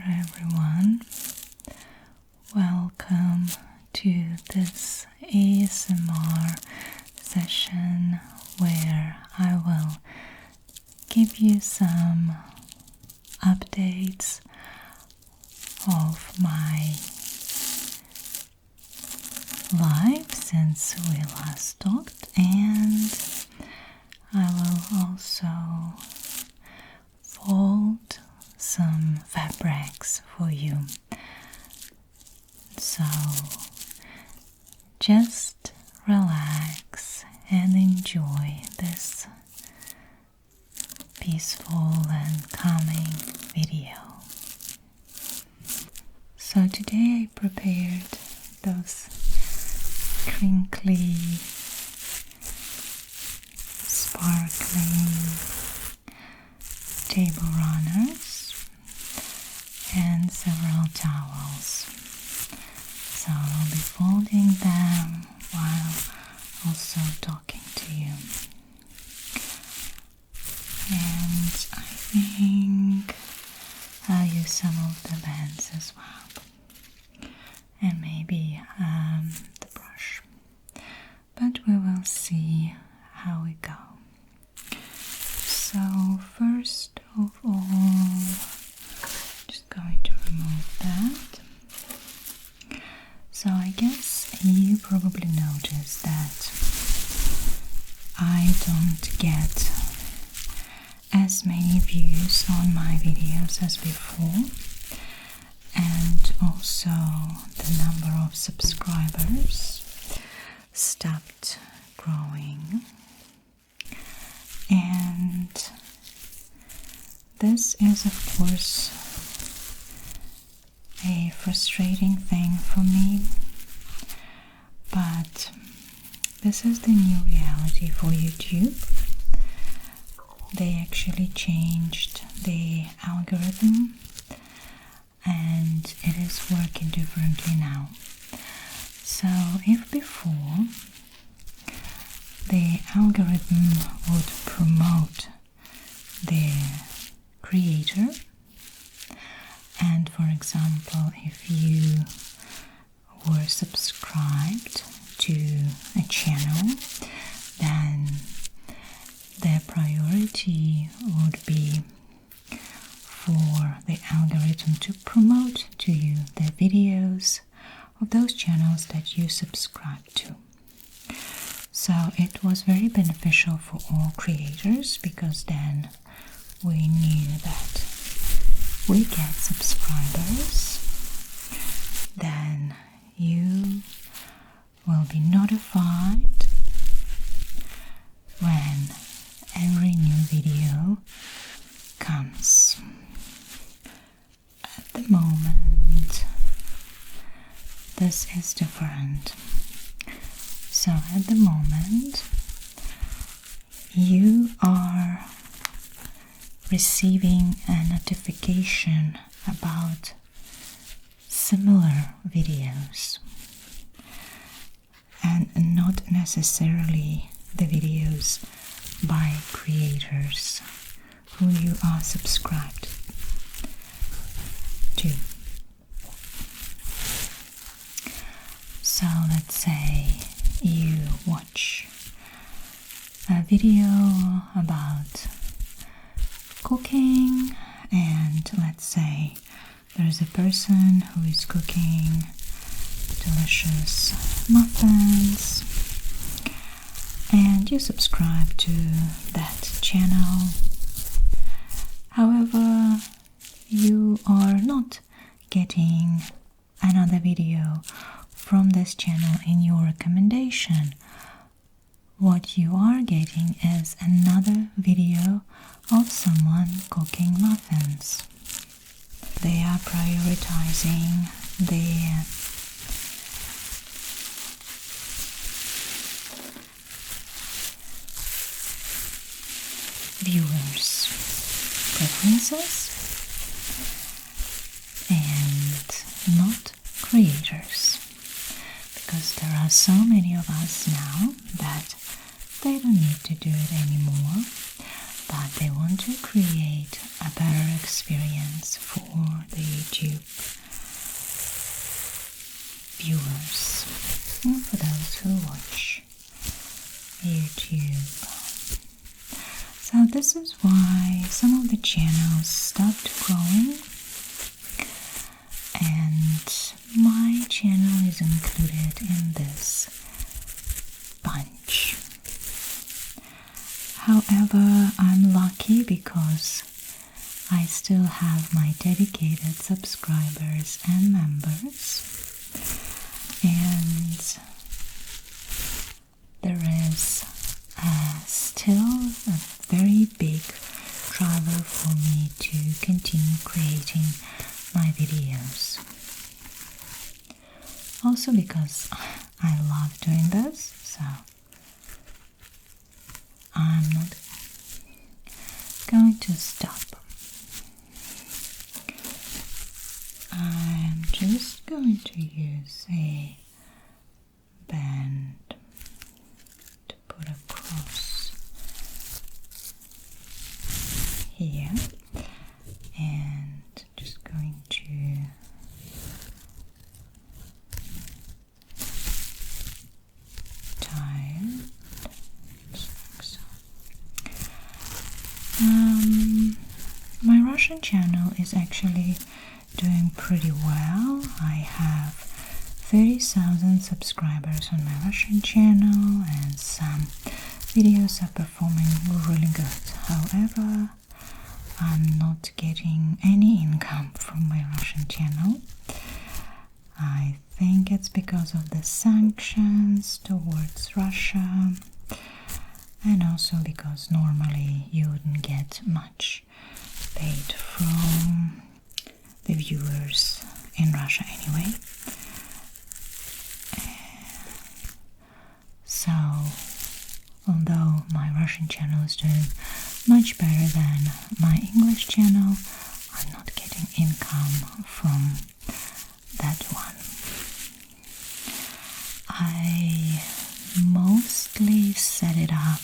everyone. Welcome to this ASMR session where I will give you some updates of my life since we last talked, and I will also fold some fabrics for you. So just relax and enjoy this peaceful and calming video. So today I prepared those crinkly, sparkling table runners and several towels. So I'll be folding them while also talking to you. And I think I'll use some of the bands as well, and maybe the brush, but we will see how we go. So first of all, just going to remove that. So I guess you probably noticed that I don't get as many views on my videos as before, and also the number of subscribers stopped growing, and this is of course a frustrating thing for me, but this is the new reality for YouTube. They actually changed the algorithm and it is working differently now. So if before the algorithm would promote the creator, and for example if you were subscribed to a channel, then their priority would be for the algorithm to promote to you the videos of those channels that you subscribe to. So it was very beneficial for all creators, because then we knew that we get subscribers, then you will be notified when every new video comes. At the moment, this is different. So at the moment, you are receiving a notification about similar videos, and not necessarily the videos by creators who you are subscribed to. So let's say you watch a video about cooking, and let's say there's a person who is cooking delicious muffins, and you subscribe to that channel. However, you are not getting another video from this channel in your recommendation. What you are getting is another video of someone cooking muffins. They are prioritizing the viewers' preferences and not creators, because there are so many of us now that they don't need to do it anymore, but they want to create a better experience for the YouTube viewers, and for those who watch YouTube. So this is why some of the channels stopped growing, and my channel is included in this bunch. However, I'm lucky because I still have my dedicated subscribers and members, and there is still a very big driver for me to continue creating my videos. Also because I love doing this, so I'm not going to stop. I'm just going to use a band to put across here, and just going to tie it like so. My Russian channel is actually doing pretty well. I have 30,000 subscribers on my Russian channel, and some videos are performing really good. However, I'm not getting any income from my Russian channel. I think it's because of the sanctions towards Russia, and also because normally you wouldn't get much paid from the viewers in Russia anyway. So, although my Russian channel is doing much better than my English channel, I'm not getting income from that one. I mostly set it up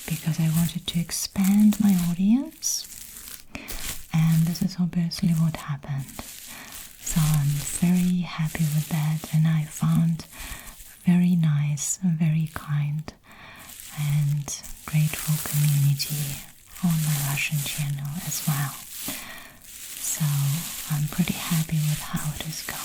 because I wanted to expand my audience, and this is obviously what happened. So I'm very happy with that, and I found very nice, very kind and grateful community on my Russian channel as well. So I'm pretty happy with how it is going.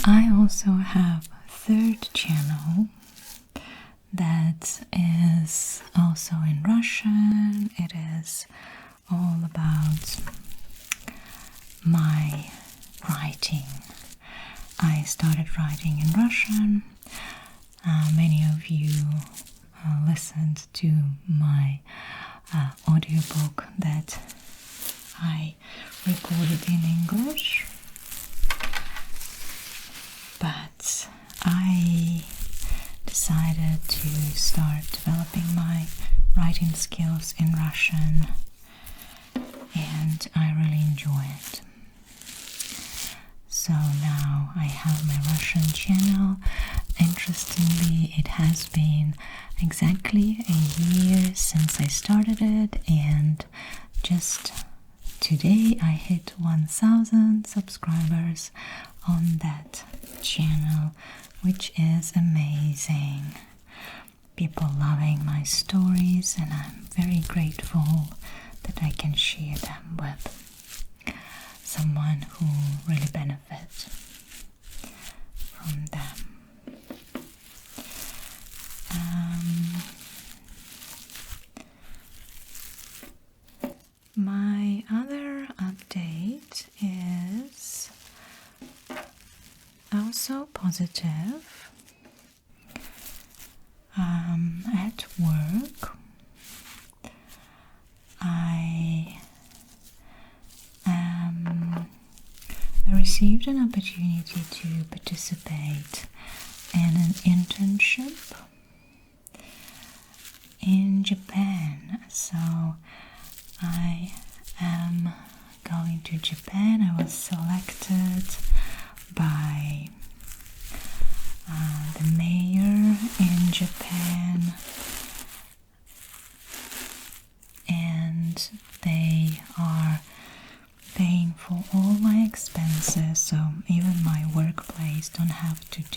I also have a third channel that is also in Russian. It is all about my writing. I started writing in Russian. Many of you listened to my audiobook that I recorded in English, but I decided to start developing my writing skills in Russian, and I really enjoy it. So now I have my Russian channel. Interestingly, it has been exactly a year since I started it, and just today I hit 1,000 subscribers on that channel, which is amazing. People loving my stories, and I'm very grateful that I can share them with someone who really benefits from them. My other update is also positive. At work, I received an opportunity to participate in an internship in Japan. So I am going to Japan. I was selected by the mayor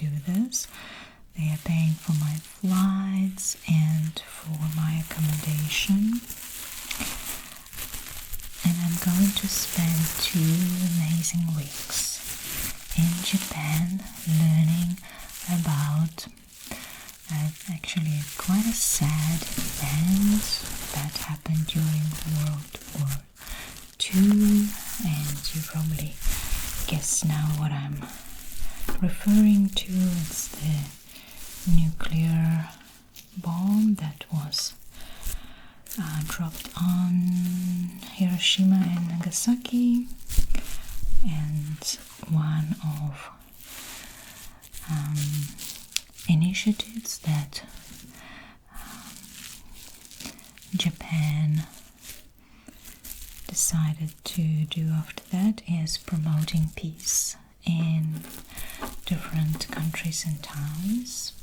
do this. They are paying for my flights and for my accommodation. And I'm going to spend 2 amazing weeks in Japan learning about actually quite a sad event that happened during World War II, and you probably guess now what I'm referring to. It's the nuclear bomb that was dropped on Hiroshima and Nagasaki, and one of initiatives that Japan decided to do after that is promoting peace in different countries and towns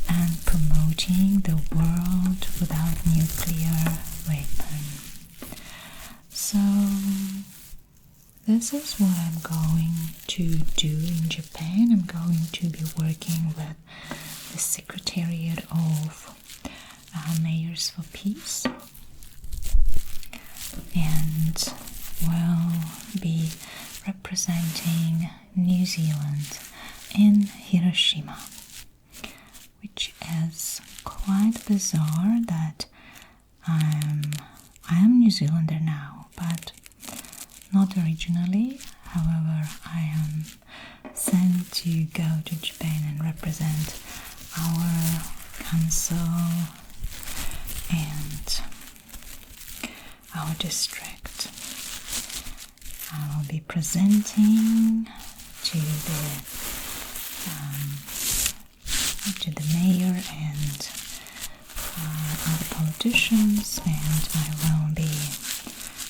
and promoting the world without nuclear weapon. So this is what I'm going to do in Japan. I'm going to be working with the Secretariat of Mayors for Peace, and will be representing New Zealand in Hiroshima, which is quite bizarre that I am New Zealander now, but not originally. However, I am sent to go to Japan and represent our council and our district. I will be presenting to the mayor and other politicians, and I will be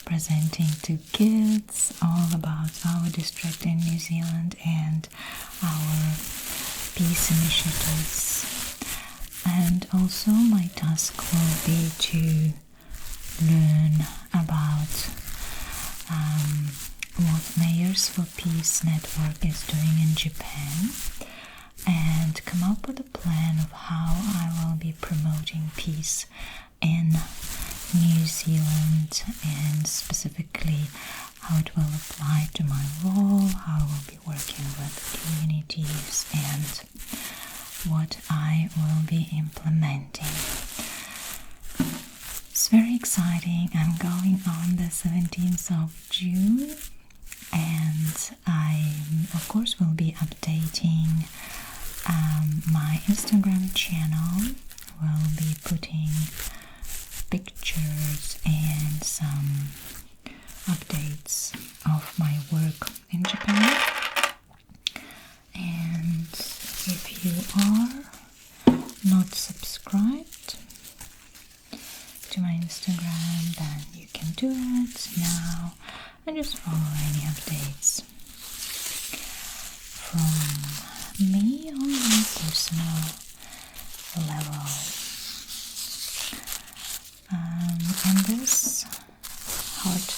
presenting to kids all about our district in New Zealand and our peace initiatives. And also my task will be to learn about what Mayors for Peace Network is doing in Japan, and come up with a plan of how I will be promoting peace in New Zealand, and specifically how it will apply to my role, how I will be working with communities, and what I will be implementing. It's very exciting. I'm going on the 17th of June, and I of course will be updating my Instagram channel. Will be putting pictures and some updates of my work in Japan. And if you are not subscribed to my Instagram, then you can do it now and just follow any updates from me on my personal level. In this hard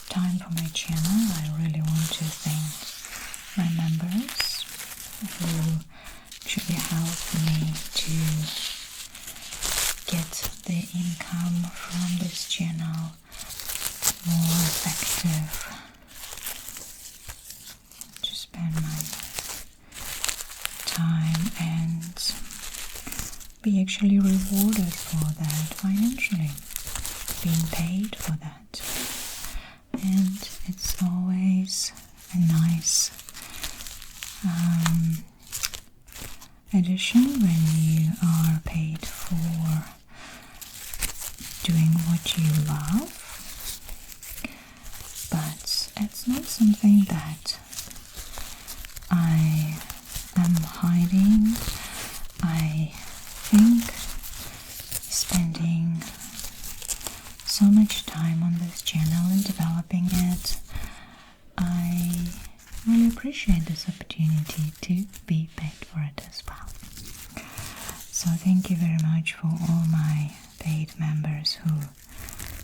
time for my channel, I really want to thank my members who actually helped me to get the income from this channel more effective, to spend my time and be actually rewarded for that financially, being paid for that. And it's always a nice addition when you are paid for doing what you love, but it's not something that I am hiding. I think spending so much time on this channel and developing it, I really appreciate this opportunity to be paid for it as well. So thank you very much for all my paid members who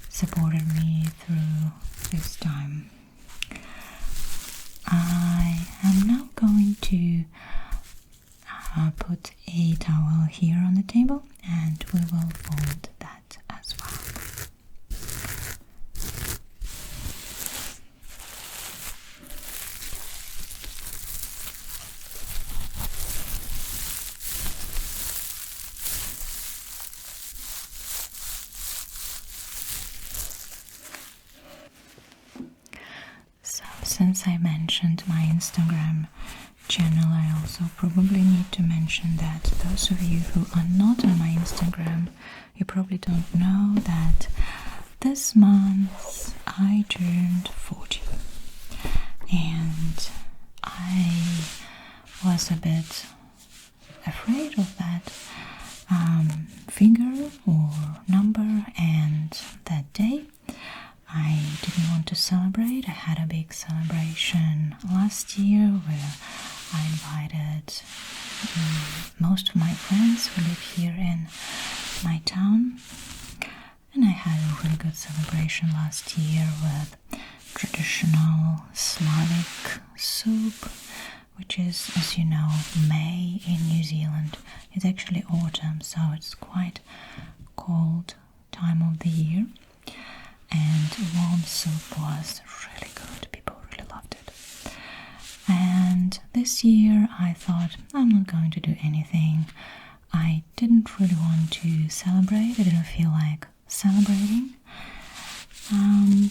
supported me through this time. I am now going to put a towel here on the table and we will fold that as well. So, since I mentioned my Instagram channel, I also probably need to mention that those of you who are not on my Instagram, you probably don't know that this month I turned 40, and I was a bit afraid of that figure or number, and that day I didn't want to celebrate. I had a big celebration last year where I invited most of my friends who live here in my town, and I had a really good celebration last year with traditional Slavic soup, which is, as you know, May in New Zealand. It's actually autumn, so it's quite cold time of the year, and warm soup was really good. People really loved it. And this year I thought I'm not going to do anything. I didn't really want to celebrate. I didn't feel like celebrating.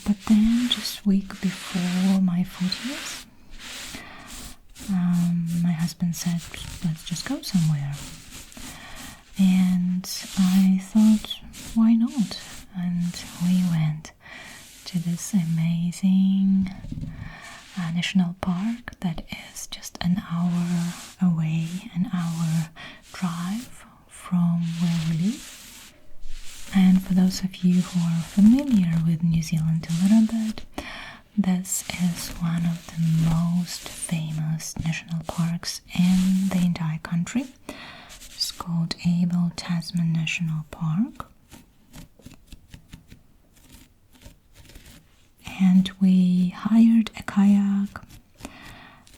But then just a week before my 40th, my husband said, let's just go somewhere. And I thought, why not? And we went to this amazing national park that is just an hour away, an hour drive from where we live. And for those of you who are familiar with New Zealand a little bit, this is one of the most famous national parks in the entire country. It's called Abel Tasman National Park. And we hired a kayak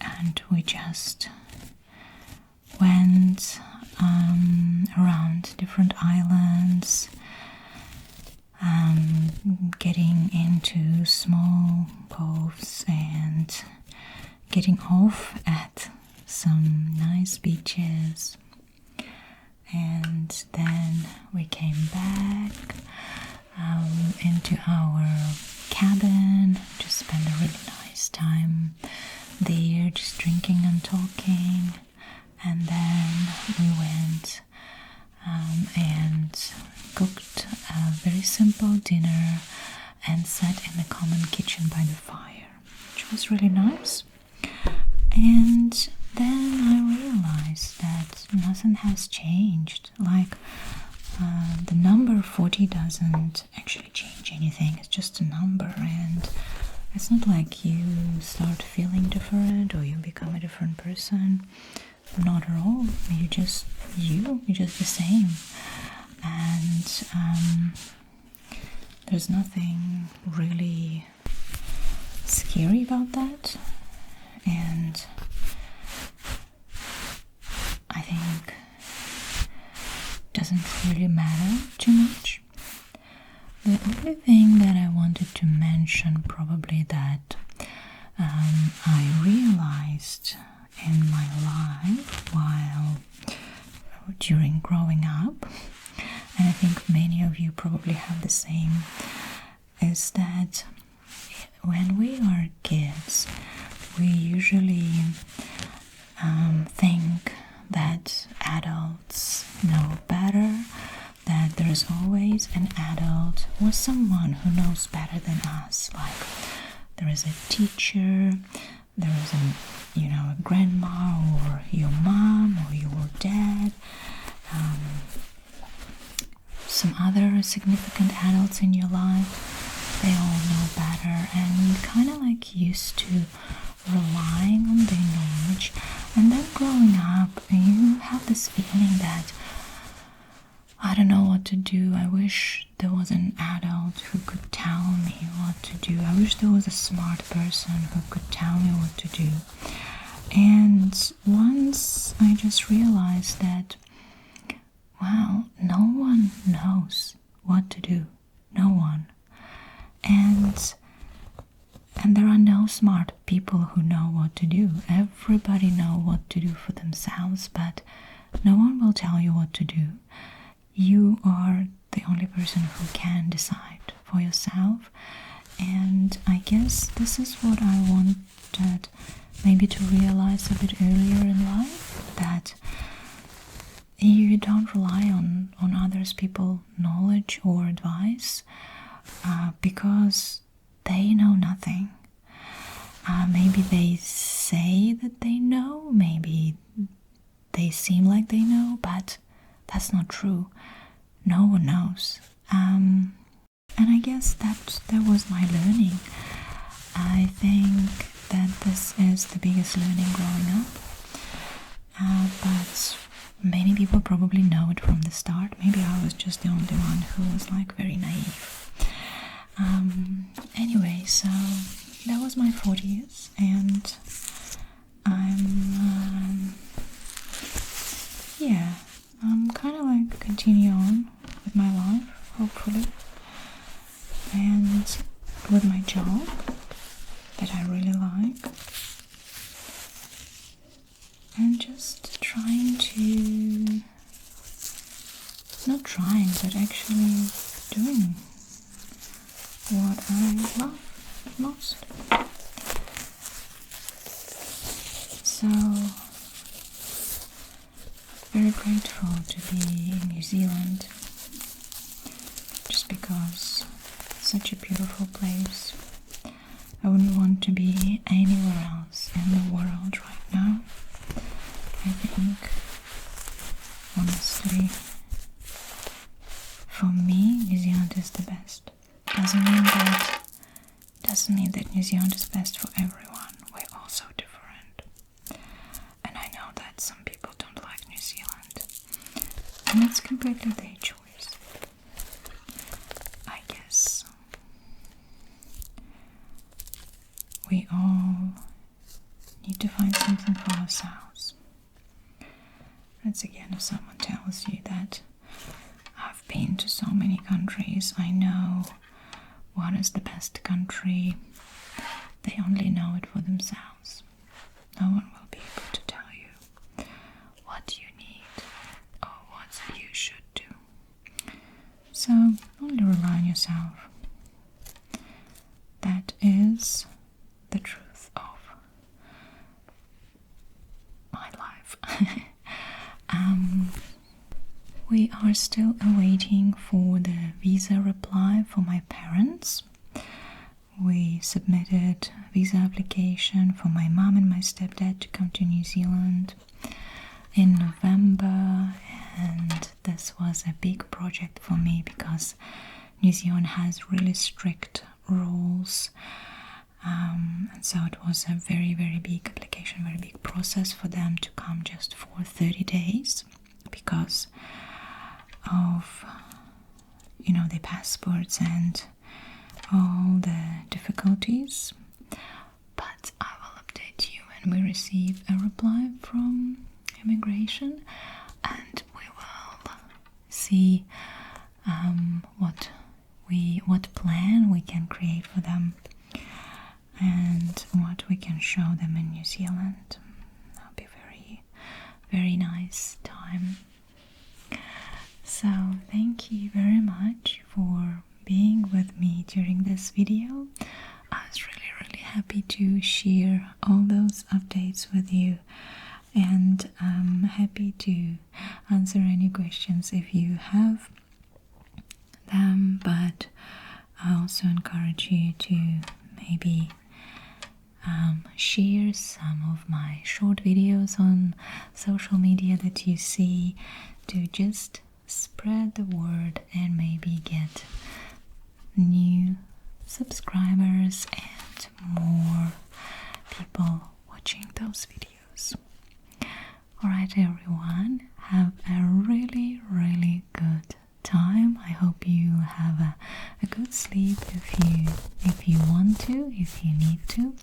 and we just went around different islands, getting into small coves and getting off at some nice beaches. And then we came back into our cabin to spend a really nice time there, just drinking and talking. And then we went and cooked a very simple dinner and sat in the common kitchen by the fire, which was really nice. And then I realized that nothing has changed. Like, the number 40 doesn't actually change anything. It's just a number, and it's not like you start feeling different or you become a different person. Not at all. You're just the same. And there's nothing really scary about that. And I think doesn't really matter too much. The only thing that I wanted to mention, probably, that I realized in my life while during growing up, and I think many of you probably have the same, is that when we are kids, we usually think that adults know better, that there is always an adult or someone who knows better than us. Like, there is a teacher, there is a grandma or your mom or your dad, some other significant adults in your life. They all know better, and you kind of like used to relying on their knowledge. And then growing up, you have this feeling that I don't know what to do. I wish there was an adult who could tell me what to do. I wish there was a smart person who could tell me what to do. And once I just realized that, wow, no one knows what to do. No one. And there are no smart people who know what to do. Everybody know what to do for themselves, but no one will tell you what to do. You are the only person who can decide for yourself. And I guess this is what I wanted maybe to realize a bit earlier in life, that you don't rely on others people's knowledge or advice, because they know nothing. Maybe they say that they know, maybe they seem like they know, but that's not true. No one knows. And I guess that was my learning. I think that this is the biggest learning growing up. But many people probably know it from the start. Maybe I was just the only one who was like very naive. Anyway, so that was my 40s, and I'm kind of like continue on with my life, hopefully, and with my job that I really like, and just trying to, not trying, but actually doing what I love most. So, very grateful to be in New Zealand, just because it's such a beautiful place. I wouldn't want to be anywhere else in the world right now. I think, honestly, for me, New Zealand is the best. Doesn't mean that New Zealand is best for everyone. We're all so different. And I know that some people don't like New Zealand. And it's completely their choice. I guess we all need to find something for ourselves. That's again, if someone tells you that I've been to so many countries, I know what is the best country. They only know it for themselves. No one will be able to tell you what you need or what you should do. So only rely on yourself. That is the truth of my life. We are still awaiting for the visa reply for my parents. We submitted visa application for my mom and my stepdad to come to New Zealand in November, and this was a big project for me because New Zealand has really strict rules, and so it was a very, very big application, very big process for them to come just for 30 days because of, the passports and all the difficulties. But I will update you when we receive a reply from immigration, and we will see what plan we can create for them and what we can show them in New Zealand. That'll be very, very nice time. So thank you very much for being with me during this video. I was really, really happy to share all those updates with you, and I'm happy to answer any questions if you have them, but I also encourage you to maybe share some of my short videos on social media that you see, to just spread the word and maybe get new subscribers and more people watching those videos. Alright everyone, have a really, really good time. I hope you have a good sleep if you want to, if you need to.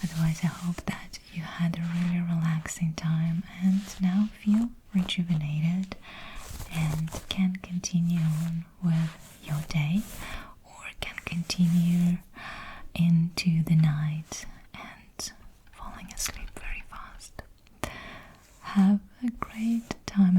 Otherwise, I hope that you had a really relaxing time and now feel rejuvenated and can continue on with your day, or can continue into the night and falling asleep very fast. Have a great time